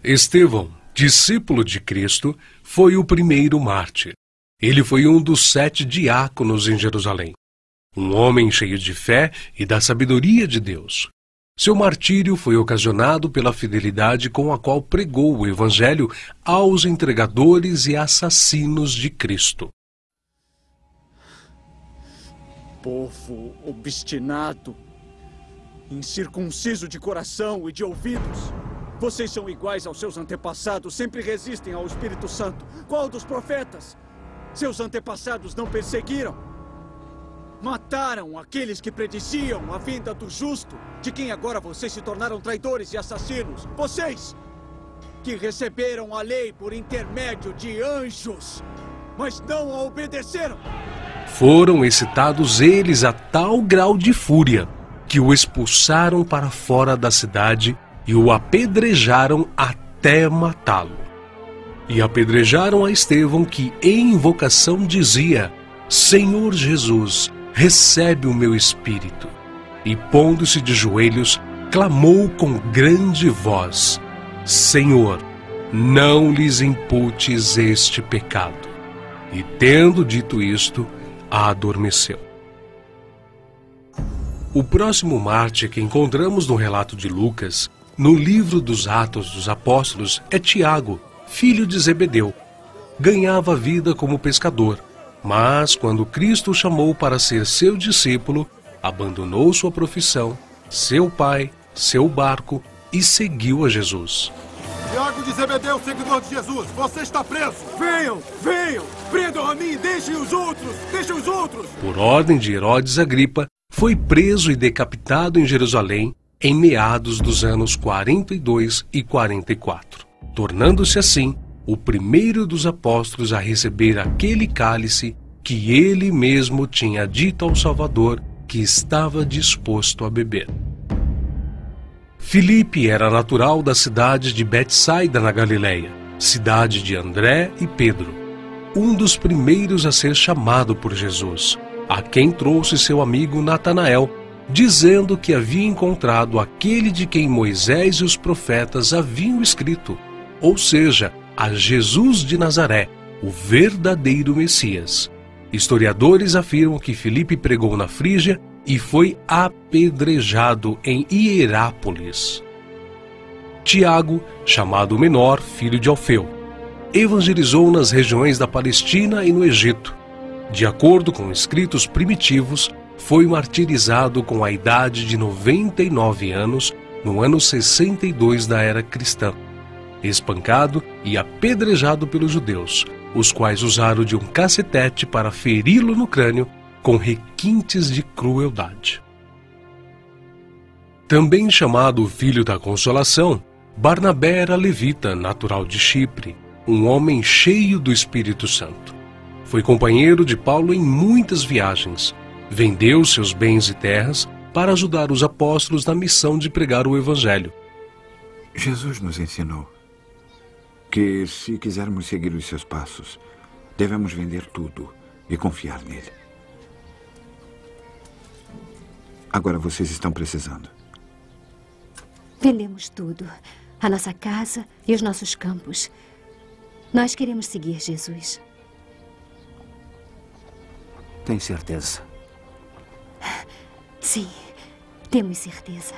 Estevão, discípulo de Cristo, foi o primeiro mártir. Ele foi um dos 7 diáconos em Jerusalém. Um homem cheio de fé e da sabedoria de Deus. Seu martírio foi ocasionado pela fidelidade com a qual pregou o Evangelho aos entregadores e assassinos de Cristo. Povo obstinado, incircunciso de coração e de ouvidos. Vocês são iguais aos seus antepassados, sempre resistem ao Espírito Santo. Qual dos profetas? Seus antepassados não perseguiram? Mataram aqueles que prediziam a vinda do justo, de quem agora vocês se tornaram traidores e assassinos. Vocês, que receberam a lei por intermédio de anjos, mas não a obedeceram. Foram excitados eles a tal grau de fúria, que o expulsaram para fora da cidade e o apedrejaram até matá-lo. E apedrejaram a Estevão, que em invocação dizia: Senhor Jesus, recebe o meu espírito. E pondo-se de joelhos, clamou com grande voz: Senhor, não lhes imputes este pecado. E tendo dito isto, adormeceu. O próximo mártir que encontramos no relato de Lucas, no livro dos Atos dos Apóstolos, é Tiago, filho de Zebedeu. Ganhava vida como pescador, mas quando Cristo o chamou para ser seu discípulo, abandonou sua profissão, seu pai, seu barco e seguiu a Jesus. Tiago de Zebedeu, seguidor de Jesus, você está preso! Venham, venham! Prendam a mim, deixem os outros! Deixem os outros! Por ordem de Herodes Agripa, foi preso e decapitado em Jerusalém em meados dos anos 42 e 44, tornando-se assim o primeiro dos apóstolos a receber aquele cálice que ele mesmo tinha dito ao Salvador que estava disposto a beber. Filipe era natural da cidade de Betsaida, na Galileia, cidade de André e Pedro, um dos primeiros a ser chamado por Jesus, a quem trouxe seu amigo Natanael, dizendo que havia encontrado aquele de quem Moisés e os profetas haviam escrito, ou seja, a Jesus de Nazaré, o verdadeiro Messias. Historiadores afirmam que Filipe pregou na Frígia e foi apedrejado em Hierápolis. Tiago, chamado Menor, filho de Alfeu, evangelizou nas regiões da Palestina e no Egito. De acordo com escritos primitivos, foi martirizado com a idade de 99 anos no ano 62 da era cristã, espancado e apedrejado pelos judeus, os quais usaram de um cacetete para feri-lo no crânio com requintes de crueldade. Também chamado Filho da Consolação, Barnabé era levita, natural de Chipre, um homem cheio do Espírito Santo. Foi companheiro de Paulo em muitas viagens, vendeu seus bens e terras para ajudar os apóstolos na missão de pregar o Evangelho. Jesus nos ensinou que, se quisermos seguir os seus passos, devemos vender tudo e confiar nele. Agora vocês estão precisando. Vendemos tudo. A nossa casa e os nossos campos. Nós queremos seguir Jesus. Tem certeza? Sim, temos certeza.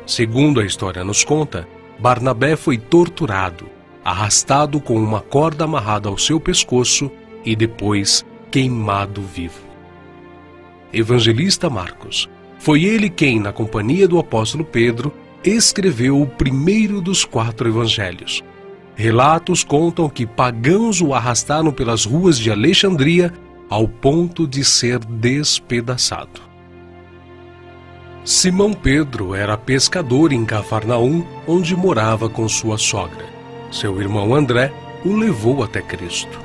Segundo a história nos conta, Barnabé foi torturado, arrastado com uma corda amarrada ao seu pescoço e depois queimado vivo. Evangelista Marcos. Foi ele quem, na companhia do apóstolo Pedro, escreveu o primeiro dos 4 evangelhos. Relatos contam que pagãos o arrastaram pelas ruas de Alexandria ao ponto de ser despedaçado. Simão Pedro era pescador em Cafarnaum, onde morava com sua sogra. Seu irmão André o levou até Cristo.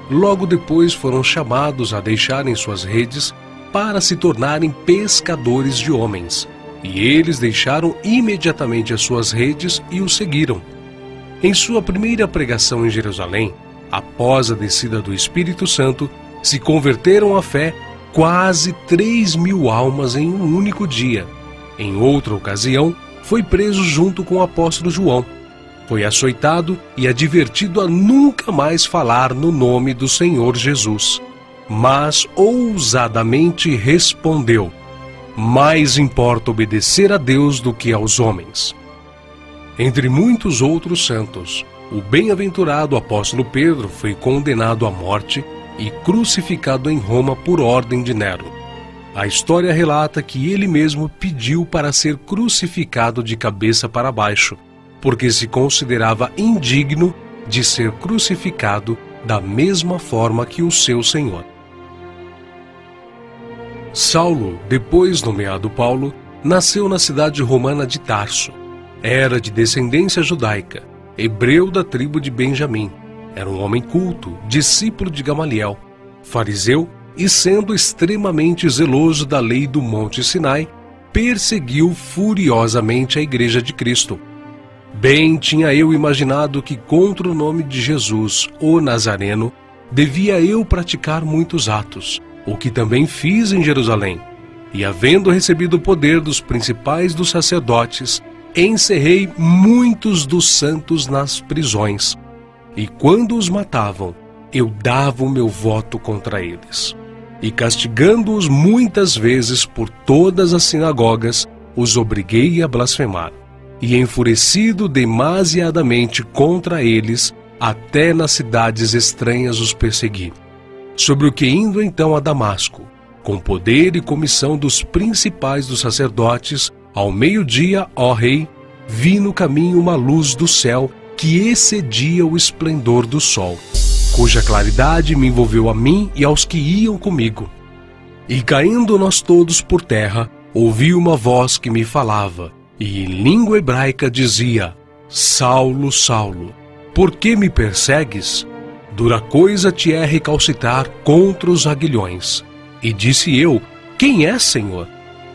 Logo depois foram chamados a deixarem suas redes para se tornarem pescadores de homens, e eles deixaram imediatamente as suas redes e o seguiram. Em sua primeira pregação em Jerusalém, após a descida do Espírito Santo, se converteram à fé quase 3.000 almas em um único dia. Em outra ocasião, foi preso junto com o apóstolo João. Foi açoitado e advertido a nunca mais falar no nome do Senhor Jesus. Mas ousadamente respondeu: mais importa obedecer a Deus do que aos homens. Entre muitos outros santos, o bem-aventurado apóstolo Pedro foi condenado à morte e crucificado em Roma por ordem de Nero. A história relata que ele mesmo pediu para ser crucificado de cabeça para baixo, porque se considerava indigno de ser crucificado da mesma forma que o seu Senhor. Saulo, depois nomeado Paulo, nasceu na cidade romana de Tarso. Era de descendência judaica, hebreu da tribo de Benjamim. Era um homem culto, discípulo de Gamaliel, fariseu e, sendo extremamente zeloso da lei do Monte Sinai, perseguiu furiosamente a Igreja de Cristo. Bem tinha eu imaginado que contra o nome de Jesus, o Nazareno, devia eu praticar muitos atos, o que também fiz em Jerusalém. E, havendo recebido o poder dos principais dos sacerdotes, encerrei muitos dos santos nas prisões. E quando os matavam, eu dava o meu voto contra eles. E castigando-os muitas vezes por todas as sinagogas, os obriguei a blasfemar. E enfurecido demasiadamente contra eles, até nas cidades estranhas os persegui. Sobre o que, indo então a Damasco, com poder e comissão dos principais dos sacerdotes, ao meio-dia, ó rei, vi no caminho uma luz do céu que excedia o esplendor do sol, cuja claridade me envolveu a mim e aos que iam comigo. E caindo nós todos por terra, ouvi uma voz que me falava, e em língua hebraica dizia: Saulo, Saulo, por que me persegues? Dura coisa te é recalcitrar contra os aguilhões. E disse eu: quem é, Senhor?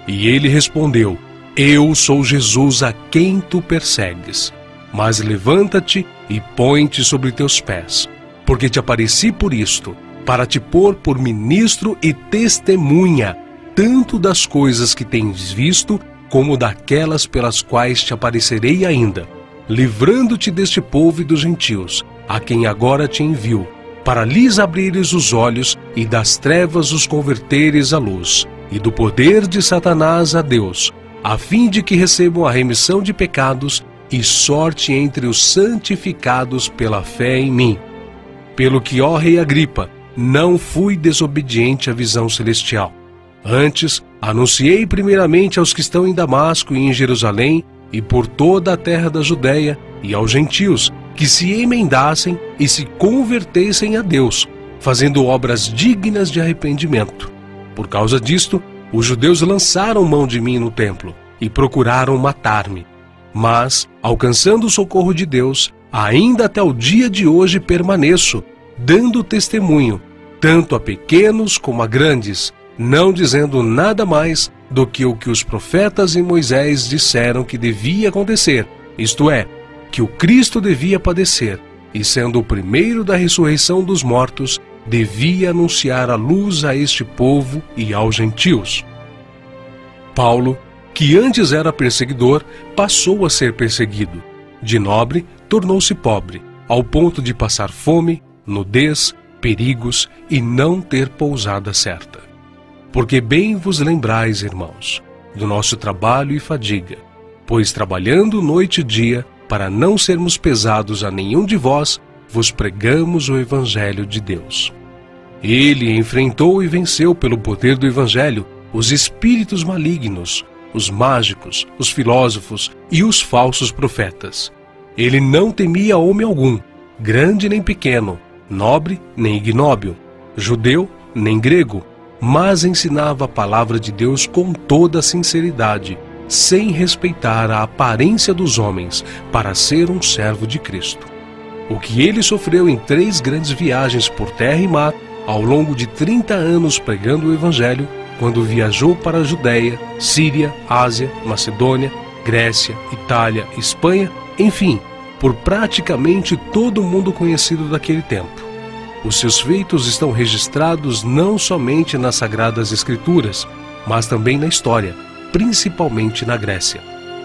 E ele respondeu: eu sou Jesus a quem tu persegues. Mas levanta-te e põe-te sobre teus pés, porque te apareci por isto, para te pôr por ministro e testemunha, tanto das coisas que tens visto, como daquelas pelas quais te aparecerei ainda, livrando-te deste povo e dos gentios, a quem agora te envio, para lhes abrires os olhos e das trevas os converteres à luz, e do poder de Satanás a Deus, a fim de que recebam a remissão de pecados e sorte entre os santificados pela fé em mim. Pelo que, ó rei Agripa, não fui desobediente à visão celestial. Antes, anunciei primeiramente aos que estão em Damasco e em Jerusalém, e por toda a terra da Judéia, e aos gentios, que se emendassem e se convertessem a Deus, fazendo obras dignas de arrependimento. Por causa disto, os judeus lançaram mão de mim no templo e procuraram matar-me. Mas, alcançando o socorro de Deus, ainda até o dia de hoje permaneço, dando testemunho, tanto a pequenos como a grandes, não dizendo nada mais do que o que os profetas e Moisés disseram que devia acontecer, isto é, que o Cristo devia padecer, e sendo o primeiro da ressurreição dos mortos, devia anunciar a luz a este povo e aos gentios. Paulo, que antes era perseguidor, passou a ser perseguido. De nobre, tornou-se pobre, ao ponto de passar fome, nudez, perigos e não ter pousada certa. Porque bem vos lembrais, irmãos, do nosso trabalho e fadiga, pois trabalhando noite e dia, para não sermos pesados a nenhum de vós, vos pregamos o Evangelho de Deus. Ele enfrentou e venceu pelo poder do Evangelho os espíritos malignos, os mágicos, os filósofos e os falsos profetas. Ele não temia homem algum, grande nem pequeno, nobre nem ignóbil, judeu nem grego, mas ensinava a palavra de Deus com toda a sinceridade, sem respeitar a aparência dos homens, para ser um servo de Cristo. O que ele sofreu em 3 grandes viagens por terra e mar, ao longo de 30 anos pregando o Evangelho, quando viajou para a Judéia, Síria, Ásia, Macedônia, Grécia, Itália, Espanha, enfim, por praticamente todo o mundo conhecido daquele tempo. Os seus feitos estão registrados não somente nas Sagradas Escrituras, mas também na história, principalmente na Grécia.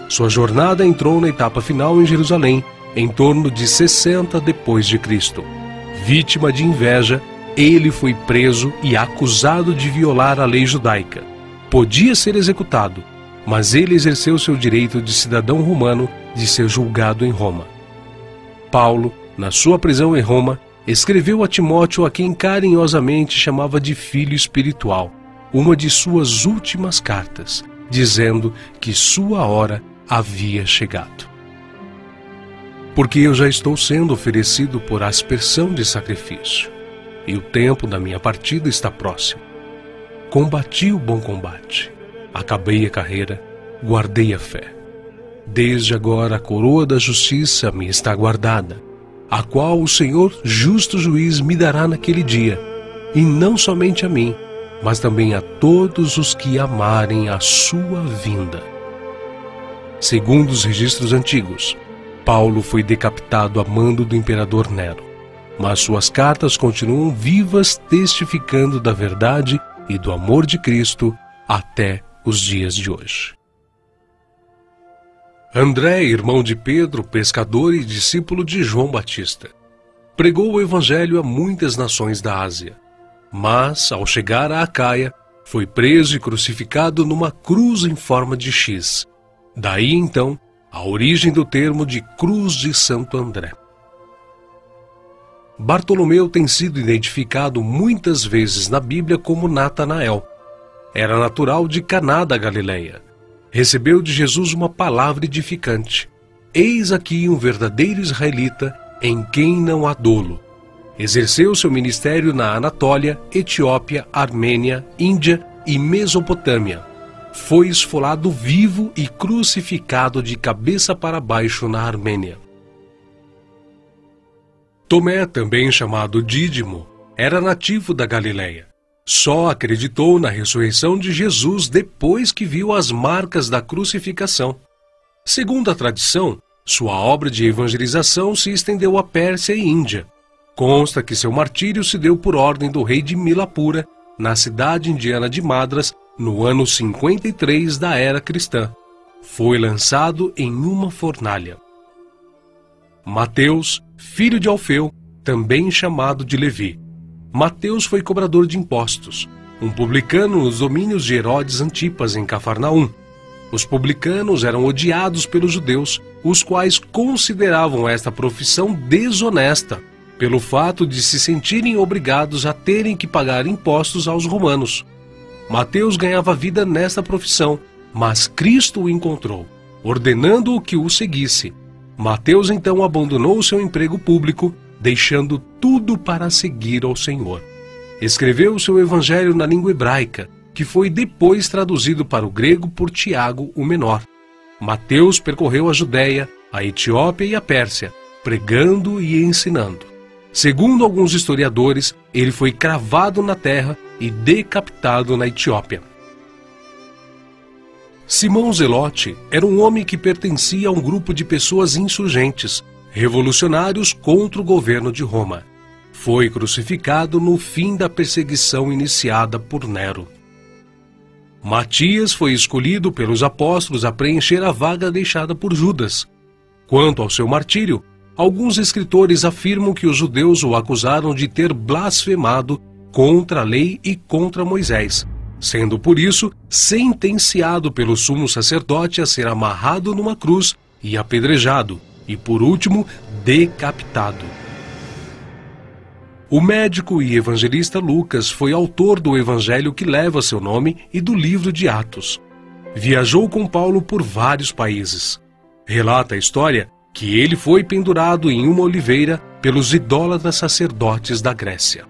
Sua jornada entrou na etapa final em Jerusalém, em torno de 60 depois de Cristo. Vítima de inveja, ele foi preso e acusado de violar a lei judaica. Podia ser executado, mas ele exerceu seu direito de cidadão romano de ser julgado em Roma. Paulo, na sua prisão em Roma, escreveu a Timóteo, a quem carinhosamente chamava de filho espiritual, uma de suas últimas cartas, dizendo que sua hora havia chegado. Porque eu já estou sendo oferecido por aspersão de sacrifício, e o tempo da minha partida está próximo. Combati o bom combate, acabei a carreira, guardei a fé. Desde agora a coroa da justiça me está guardada, a qual o Senhor, justo juiz, me dará naquele dia, e não somente a mim, mas também a todos os que amarem a sua vinda. Segundo os registros antigos, Paulo foi decapitado a mando do imperador Nero, mas suas cartas continuam vivas, testificando da verdade e do amor de Cristo até os dias de hoje. André, irmão de Pedro, pescador e discípulo de João Batista, pregou o evangelho a muitas nações da Ásia, mas, ao chegar a Acaia, foi preso e crucificado numa cruz em forma de X. Daí, então, a origem do termo de Cruz de Santo André. Bartolomeu tem sido identificado muitas vezes na Bíblia como Natanael. Era natural de Caná da Galileia. Recebeu de Jesus uma palavra edificante. Eis aqui um verdadeiro israelita em quem não há dolo. Exerceu seu ministério na Anatólia, Etiópia, Armênia, Índia e Mesopotâmia. Foi esfolado vivo e crucificado de cabeça para baixo na Armênia. Tomé, também chamado Dídimo, era nativo da Galileia. Só acreditou na ressurreição de Jesus depois que viu as marcas da crucificação. Segundo a tradição, sua obra de evangelização se estendeu à Pérsia e Índia. Consta que seu martírio se deu por ordem do rei de Milapura, na cidade indiana de Madras, no ano 53 da era cristã. Foi lançado em uma fornalha. Mateus, filho de Alfeu, também chamado de Levi. Mateus foi cobrador de impostos, um publicano nos domínios de Herodes Antipas, em Cafarnaum. Os publicanos eram odiados pelos judeus, os quais consideravam esta profissão desonesta, pelo fato de se sentirem obrigados a terem que pagar impostos aos romanos. Mateus ganhava vida nesta profissão, mas Cristo o encontrou, ordenando-o que o seguisse. Mateus então abandonou seu emprego público, deixando tudo para seguir ao Senhor. Escreveu o seu evangelho na língua hebraica, que foi depois traduzido para o grego por Tiago o Menor. Mateus percorreu a Judéia, a Etiópia e a Pérsia, pregando e ensinando. Segundo alguns historiadores, ele foi cravado na terra e decapitado na Etiópia. Simão Zelote era um homem que pertencia a um grupo de pessoas insurgentes, revolucionários contra o governo de Roma. Foi crucificado no fim da perseguição iniciada por Nero. Matias foi escolhido pelos apóstolos a preencher a vaga deixada por Judas. Quanto ao seu martírio, alguns escritores afirmam que os judeus o acusaram de ter blasfemado contra a lei e contra Moisés, sendo por isso sentenciado pelo sumo sacerdote a ser amarrado numa cruz e apedrejado, e por último, decapitado. O médico e evangelista Lucas foi autor do evangelho que leva seu nome e do livro de Atos. Viajou com Paulo por vários países. Relata a história que ele foi pendurado em uma oliveira pelos idólatras sacerdotes da Grécia.